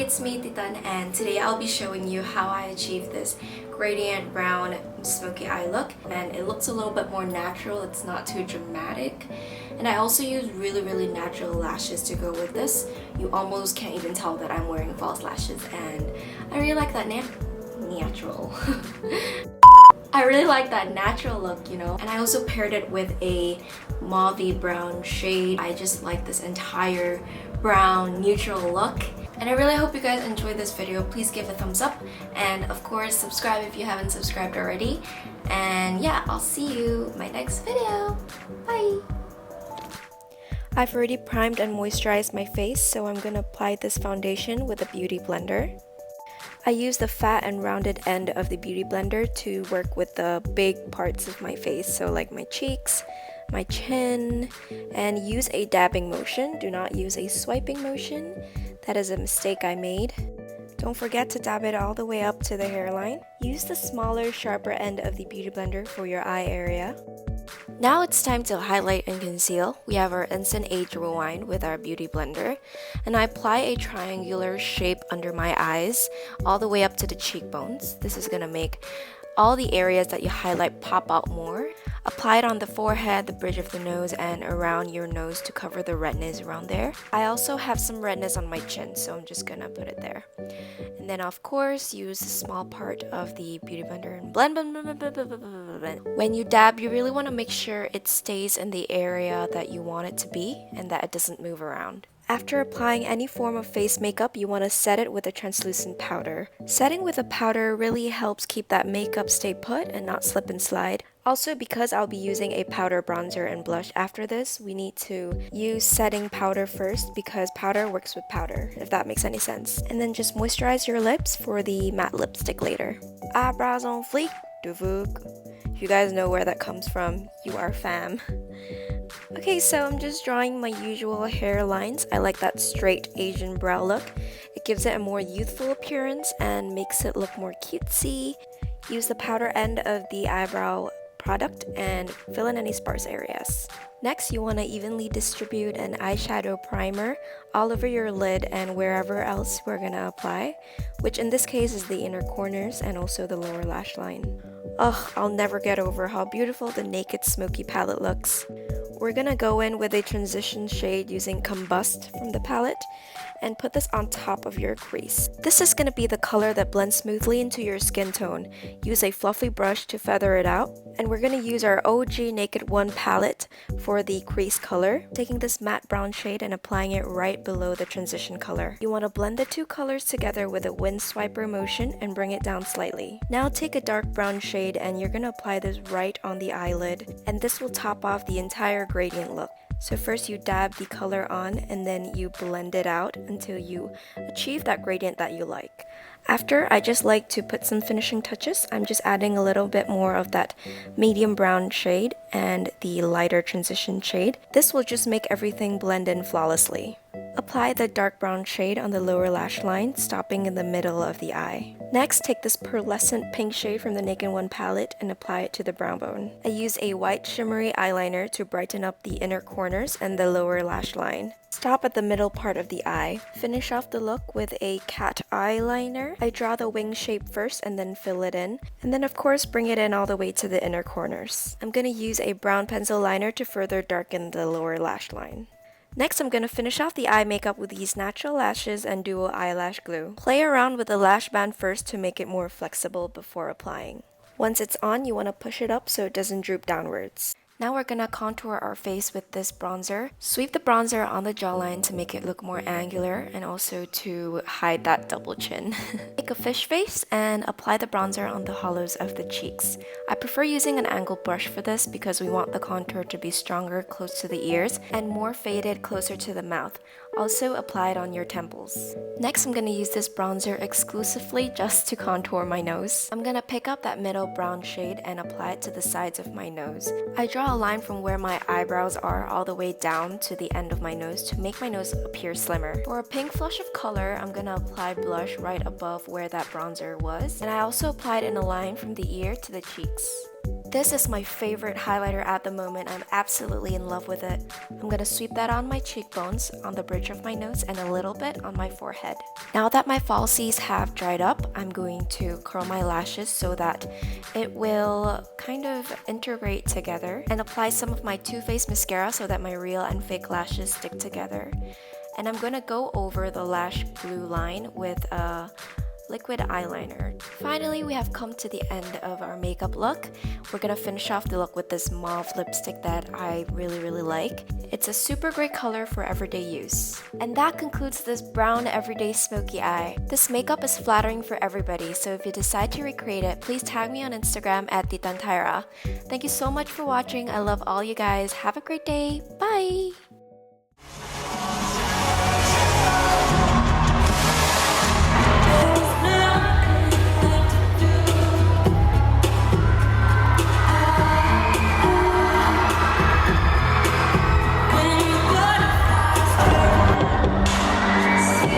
it's me Titan, and today I'll be showing you how I achieved this gradient brown smoky eye look, and it looks a little bit more natural. It's not too dramatic, and I also use really natural lashes to go with this. You almost can't even tell that I'm wearing false lashes, and I really like that natural. I really like that natural look, you know. And I also paired it with a mauve brown shade. I just like this entire brown neutral look. And I really hope you guys enjoyed this video. Please give a thumbs up. And of course, subscribe if you haven't subscribed already. And yeah, I'll see you in my next video. Bye! I've already primed and moisturized my face, so I'm gonna apply this foundation with a beauty blender. I use the fat and rounded end of the beauty blender to work with the big parts of my face, so like my cheeks, my chin, and use a dabbing motion. Do not use a swiping motion. That is a mistake I made. Don't forget to dab it all the way up to the hairline. Use the smaller, sharper end of the beauty blender for your eye area. Now it's time to highlight and conceal. We have our Instant Age Rewind with our beauty blender, and I apply a triangular shape under my eyes all the way up to the cheekbones. This is gonna make all the areas that you highlight pop out more. Apply it on the forehead, the bridge of the nose, and around your nose to cover the redness around there. I also have some redness on my chin, so I'm just gonna put it there. And then of course, use a small part of the beauty blender and blend. When you dab, you really want to make sure it stays in the area that you want it to be and that it doesn't move around. After applying any form of face makeup, you want to set it with a translucent powder. Setting with a powder really helps keep that makeup stay put and not slip and slide. Also, because I'll be using a powder bronzer and blush after this, we need to use setting powder first because powder works with powder, if that makes any sense. And then just moisturize your lips for the matte lipstick later. Eyebrows on fleek, if you guys know where that comes from, you are fam. Okay, so I'm just drawing my usual hairlines. I like that straight Asian brow look. It gives it a more youthful appearance and makes it look more cutesy. Use the powder end of the eyebrow product and fill in any sparse areas. Next, you want to evenly distribute an eyeshadow primer all over your lid and wherever else we're going to apply, which in this case is the inner corners and also the lower lash line. Ugh, I'll never get over how beautiful the Naked Smoky palette looks. We're gonna go in with a transition shade using Combust from the palette and put this on top of your crease. This is gonna be the color that blends smoothly into your skin tone. Use a fluffy brush to feather it out. And we're gonna use our OG Naked One palette for the crease color, taking this matte brown shade and applying it right below the transition color. You wanna blend the two colors together with a wind swiper motion and bring it down slightly. Now take a dark brown shade and you're gonna apply this right on the eyelid, and this will top off the entire gradient look. So first you dab the color on and then you blend it out until you achieve that gradient that you like. After, I just like to put some finishing touches. I'm just adding a little bit more of that medium brown shade and the lighter transition shade. This will just make everything blend in flawlessly. Apply the dark brown shade on the lower lash line, stopping in the middle of the eye. Next, take this pearlescent pink shade from the Naked One palette and apply it to the brow bone. I use a white shimmery eyeliner to brighten up the inner corners and the lower lash line. Stop at the middle part of the eye. Finish off the look with a cat eyeliner. I draw the wing shape first and then fill it in. And then of course bring it in all the way to the inner corners. I'm going to use a brown pencil liner to further darken the lower lash line. Next, I'm going to finish off the eye makeup with these natural lashes and dual eyelash glue. Play around with the lash band first to make it more flexible before applying. Once it's on, you want to push it up so it doesn't droop downwards. Now we're gonna contour our face with this bronzer. Sweep the bronzer on the jawline to make it look more angular and also to hide that double chin. Take a fish face and apply the bronzer on the hollows of the cheeks. I prefer using an angled brush for this because we want the contour to be stronger close to the ears and more faded closer to the mouth. Also apply it on your temples. Next, I'm gonna use this bronzer exclusively just to contour my nose. I'm gonna pick up that middle brown shade and apply it to the sides of my nose. I draw a line from where my eyebrows are all the way down to the end of my nose to make my nose appear slimmer. For a pink flush of color, I'm gonna apply blush right above where that bronzer was. And I also applied in a line from the ear to the cheeks. This is my favorite highlighter at the moment. I'm absolutely in love with it. I'm gonna sweep that on my cheekbones, on the bridge of my nose, and a little bit on my forehead. Now that my falsies have dried up, I'm going to curl my lashes so that it will kind of integrate together, and apply some of my Too Faced mascara so that my real and fake lashes stick together. And I'm gonna go over the lash glue line with a liquid eyeliner. Finally, we have come to the end of our makeup look. We're gonna finish off the look with this mauve lipstick that I really like. It's a super great color for everyday use. And that concludes this brown everyday smoky eye. This makeup is flattering for everybody, so if you decide to recreate it, please tag me on Instagram at Tyra. Thank you so much for watching. I love all you guys. Have a great day. Bye!